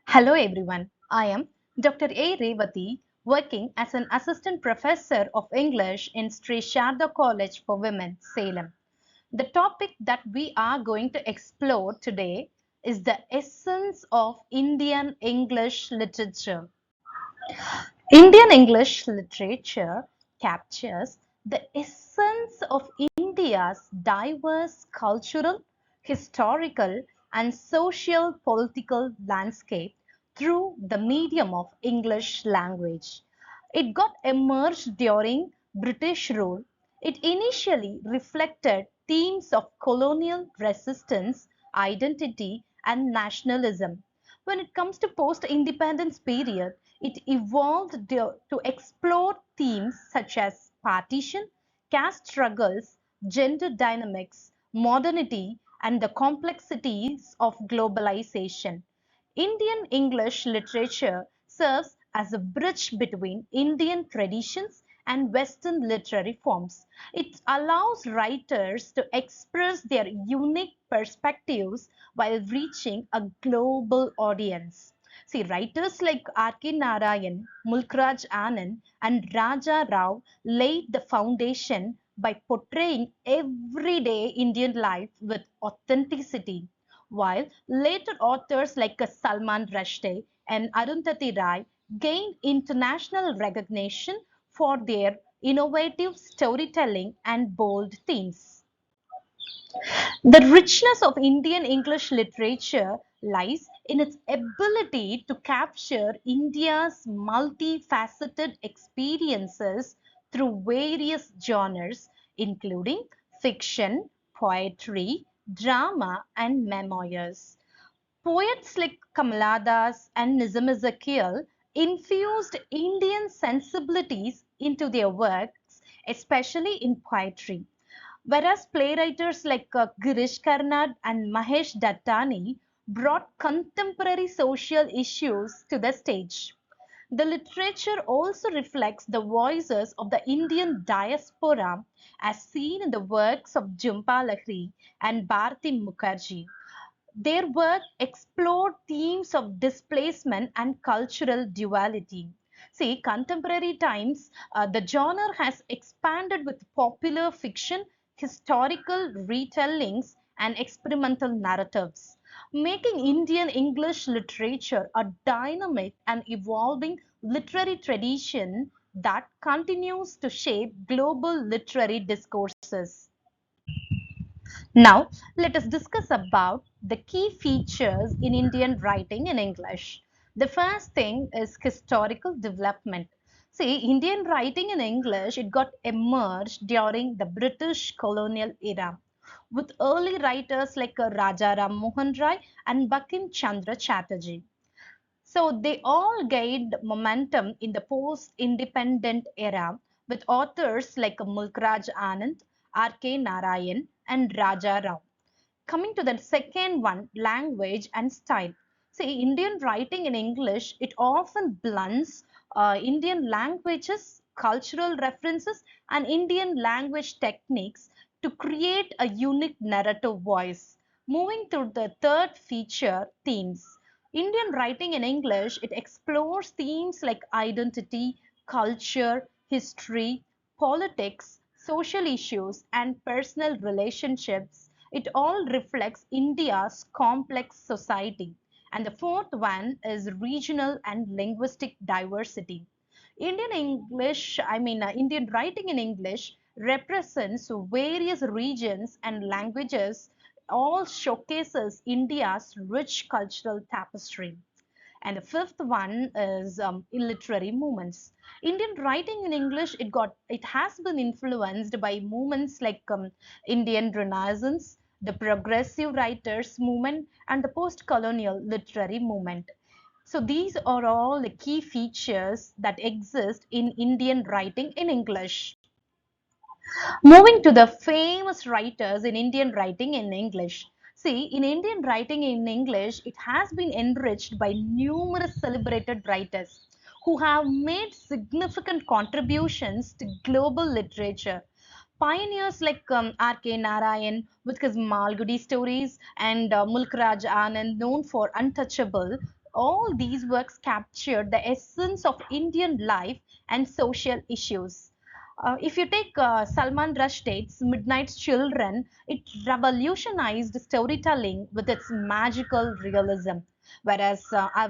Hello everyone, I am Dr. A. Revathi, working as an assistant professor of English in Sri Sharda College for Women, Salem. The topic that we are going to explore today is the essence of Indian English literature. Indian English literature captures the essence of India's diverse cultural, historical, and social political landscape through the medium of English language. It got emerged during British rule. It initially reflected themes of colonial resistance, identity, and nationalism. When it comes to post-independence period, it evolved to explore themes such as partition, caste struggles, gender dynamics, modernity, and the complexities of globalization. Indian English literature serves as a bridge between Indian traditions and Western literary forms. It allows writers to express their unique perspectives while reaching a global audience. See, writers like R.K. Narayan, Mulkraj Anand, and Raja Rao laid the foundation by portraying everyday Indian life with authenticity, while later authors like Salman Rushdie and Arundhati Roy gained international recognition for their innovative storytelling and bold themes. The richness of Indian English literature lies in its ability to capture India's multifaceted experiences through various genres, including fiction, poetry, drama, and memoirs. Poets like Kamala and Nissim Ezekiel infused Indian sensibilities into their works, especially in poetry. Whereas playwrights like Girish Karnad and Mahesh Dattani brought contemporary social issues to the stage. The literature also reflects the voices of the Indian diaspora as seen in the works of Jhumpa Lahiri and Bharati Mukherjee. Their work explored themes of displacement and cultural duality. See, contemporary times, the genre has expanded with popular fiction, historical retellings, and experimental narratives, making Indian English literature a dynamic and evolving literary tradition that continues to shape global literary discourses. Now, let us discuss about the key features in Indian writing in English. The first thing is historical development. See, Indian writing in English, it got emerged during the British colonial era with early writers like Raja Ram Mohan Roy and Bankim Chandra Chatterjee. So they all gained momentum in the post-independent era with authors like Mulkraj Anand, R.K. Narayan, and Raja Rao. Coming to the second one, language and style. See, Indian writing in English, it often blends Indian languages, cultural references, and Indian language techniques to create a unique narrative voice. Moving to the third feature, themes. Indian writing in English, it explores themes like identity, culture, history, politics, social issues, and personal relationships. It all reflects India's complex society. And the fourth one is regional and linguistic diversity. Indian writing in English represents various regions and languages, all showcases India's rich cultural tapestry. And the fifth one is literary movements. Indian writing in English, it has been influenced by movements like Indian Renaissance, the progressive writers movement, and the post-colonial literary movement. So these are all the key features that exist in Indian writing in English. Moving to the famous writers in Indian writing in English. See, in Indian writing in English, it has been enriched by numerous celebrated writers who have made significant contributions to global literature. Pioneers like R.K. Narayan with his Malgudi stories and Mulkraj Anand, known for Untouchable, All these works captured the essence of Indian life and social issues. If you take Salman Rushdie's Midnight Children, it revolutionized storytelling with its magical realism. Whereas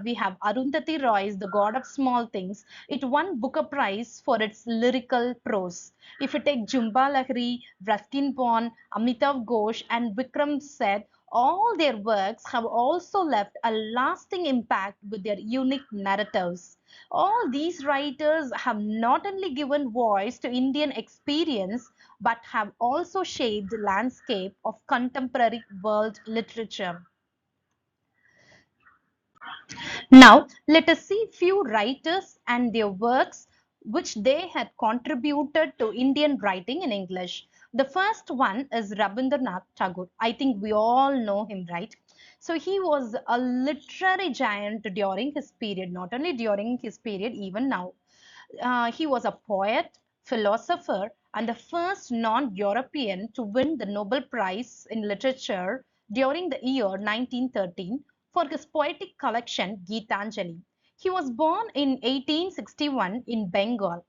we have Arundhati Roy's The God of Small Things, it won Booker Prize for its lyrical prose. If you take Jhumpa Lahiri, Ruskin Bond, Amitav Ghosh, and Vikram Seth, all their works have also left a lasting impact with their unique narratives. All these writers have not only given voice to Indian experience but have also shaped the landscape of contemporary world literature. Now, let us see few writers and their works which they had contributed to Indian writing in English. The first one is Rabindranath Tagore. I think we all know him, right? So he was a literary giant during his period, not only during his period, even now. He was a poet, philosopher, and the first non-European to win the Nobel Prize in Literature during the year 1913 for his poetic collection Geetanjali. He was born in 1861 in Bengal.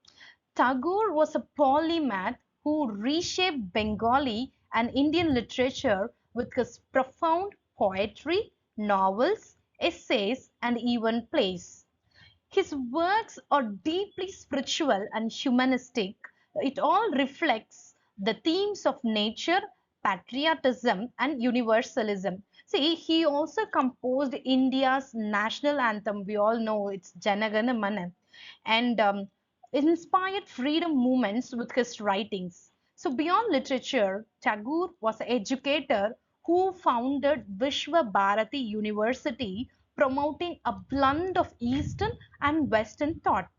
Tagore was a polymath who reshaped Bengali and Indian literature with his profound poetry, novels, essays, and even plays. His works are deeply spiritual and humanistic. It all reflects the themes of nature, patriotism, and universalism. See, he also composed India's national anthem. We all know it's Janagana Mana, and inspired freedom movements with his writings. So, beyond literature, Tagore was an educator who founded Vishwa Bharati University, promoting a blend of Eastern and Western thought.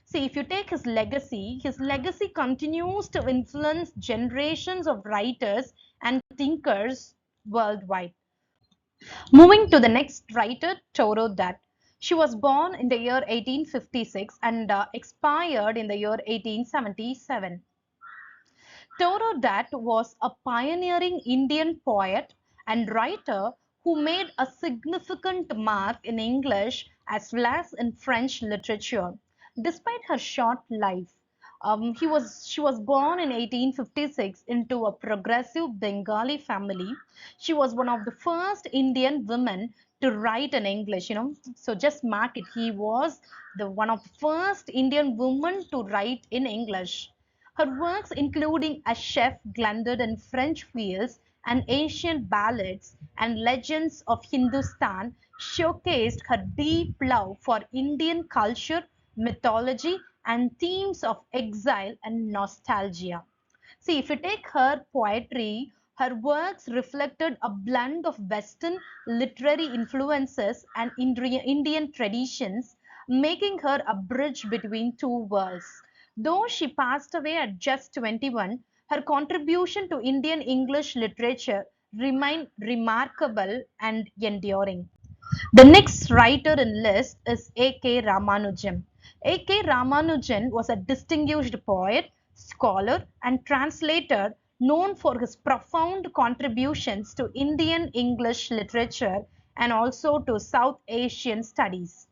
See, if you take his legacy continues to influence generations of writers and thinkers worldwide. Moving to the next writer, Toru Dutt. She was born in the year 1856 and expired in the year 1877. Toru Dutt was a pioneering Indian poet and writer who made a significant mark in English as well as in French literature. Despite her short life, she was born in 1856 into a progressive Bengali family. She was one of the first Indian women to write in English, So just mark it. He was the one of the first Indian women to write in English. Her works, including A Chef Glended in French Fields and Ancient Ballads and Legends of Hindustan, showcased her deep love for Indian culture, mythology, and themes of exile and nostalgia. See, if you take her poetry, her works reflected a blend of Western literary influences and Indian traditions, making her a bridge between two worlds. Though she passed away at just 21, her contribution to Indian English literature remained remarkable and enduring. The next writer in list is A.K. Ramanujan. A.K. Ramanujan was a distinguished poet, scholar, and translator known for his profound contributions to Indian English literature and also to South Asian studies.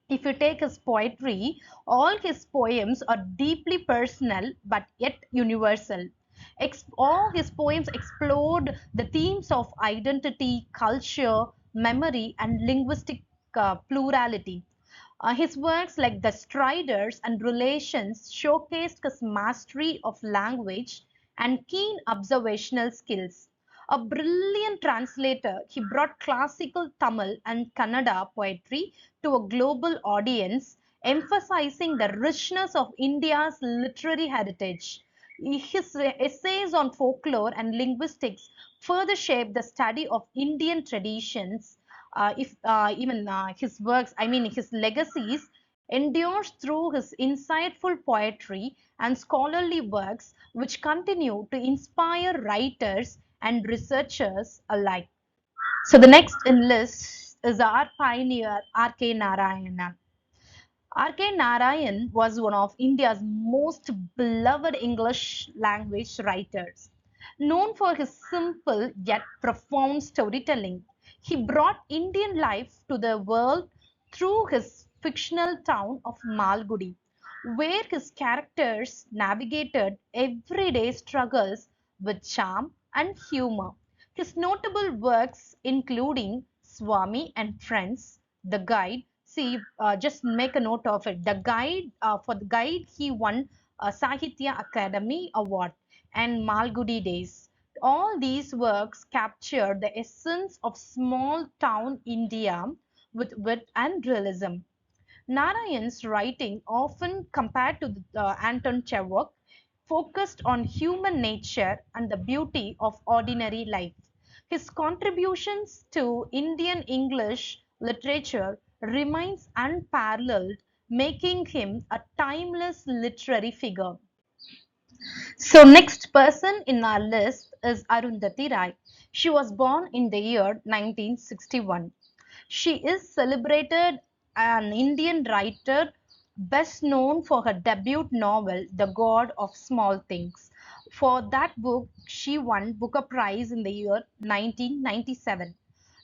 If you take his poetry, all his poems are deeply personal but yet universal. All his poems explored the themes of identity, culture, memory, and linguistic plurality. His works like The Striders and Relations showcased his mastery of language and keen observational skills. A brilliant translator, he brought classical Tamil and Kannada poetry to a global audience, emphasizing the richness of India's literary heritage. His essays on folklore and linguistics further shaped the study of Indian traditions. If even his works, I mean his legacies, endures through his insightful poetry and scholarly works, which continue to inspire writers and researchers alike. So the next in list is our pioneer R.K. Narayanan. R.K. Narayan was one of India's most beloved English language writers. Known for his simple yet profound storytelling, He brought Indian life to the world through his fictional town of Malgudi, where his characters navigated everyday struggles with charm and humor. His notable works including Swami and Friends, The Guide. See, just make a note of it. The Guide, for The Guide, he won a Sahitya Academy Award, and Malgudi Days. All these works capture the essence of small town India with wit and realism. Narayan's writing, often compared to Anton Chekhov, focused on human nature and the beauty of ordinary life. His contributions to Indian English literature remains unparalleled, making him a timeless literary figure. So next person in our list is Arundhati Roy. She was born in the year 1961. She is celebrated an Indian writer best known for her debut novel The God of Small Things. For that book, she won Booker Prize in the year 1997.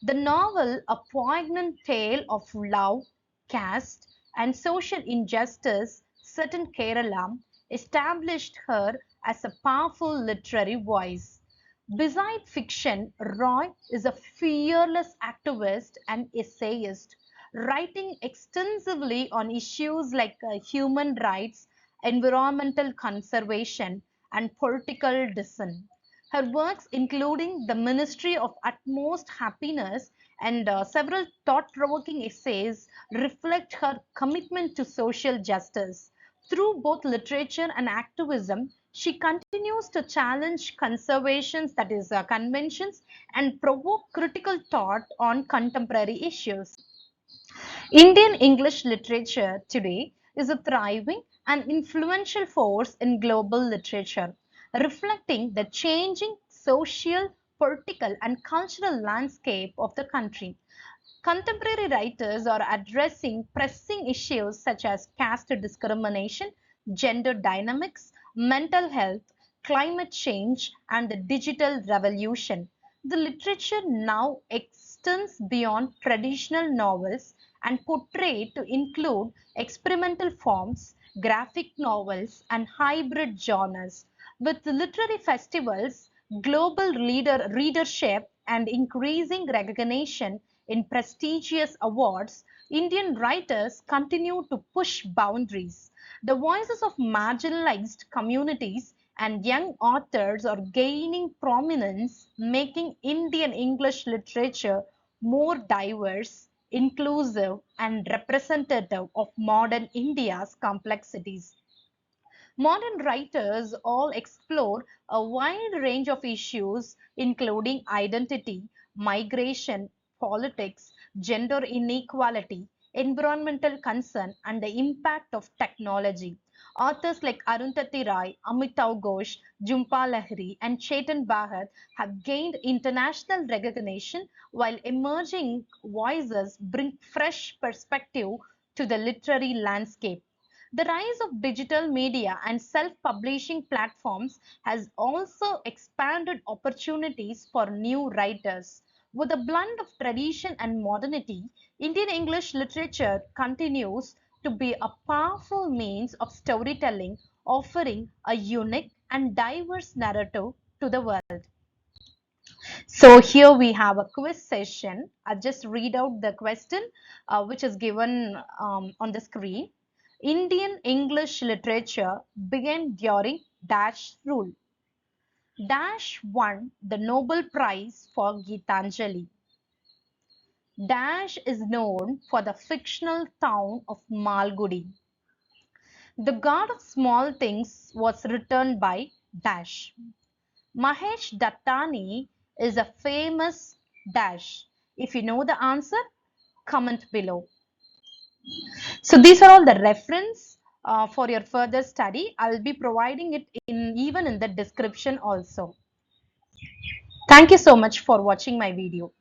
The novel, a poignant tale of love, caste, and social injustice set in Kerala, established her as a powerful literary voice. Beside fiction, Roy is a fearless activist and essayist, writing extensively on issues like human rights, environmental conservation, and political dissent. Her works, including The Ministry of Utmost Happiness and several thought provoking essays, reflect her commitment to social justice. Through both literature and activism, she continues to challenge conservations, that is, conventions, and provoke critical thought on contemporary issues. Indian English literature today is a thriving and influential force in global literature, reflecting the changing social, political, and cultural landscape of the country. Contemporary writers are addressing pressing issues such as caste discrimination, gender dynamics, mental health, climate change, and the digital revolution. The literature now extends beyond traditional novels and portrayed to include experimental forms, graphic novels, and hybrid genres. With literary festivals, global readership, and increasing recognition in prestigious awards, Indian writers continue to push boundaries. The voices of marginalized communities and young authors are gaining prominence, making Indian English literature more diverse, inclusive, and representative of modern India's complexities. Modern writers all explore a wide range of issues, including identity, migration, politics, gender inequality, environmental concern, and the impact of technology. Authors like Arundhati Roy, Amitav Ghosh, Jhumpa Lahiri, and Chetan Bhagat have gained international recognition, while emerging voices bring fresh perspective to the literary landscape. The rise of digital media and self-publishing platforms has also expanded opportunities for new writers. With a blend of tradition and modernity, Indian English literature continues to be a powerful means of storytelling, offering a unique and diverse narrative to the world. So here we have a quiz session. I'll just read out the question which is given on the screen. Indian English literature began during Dash rule. Dash won the Nobel Prize for Gitanjali. Dash is known for the fictional town of Malgudi. The God of Small Things was written by Dash. Mahesh Dattani is a famous dash. If you know the answer, comment below. So these are all the reference for your further study. I'll be providing it even in the description also. Thank you so much for watching my video.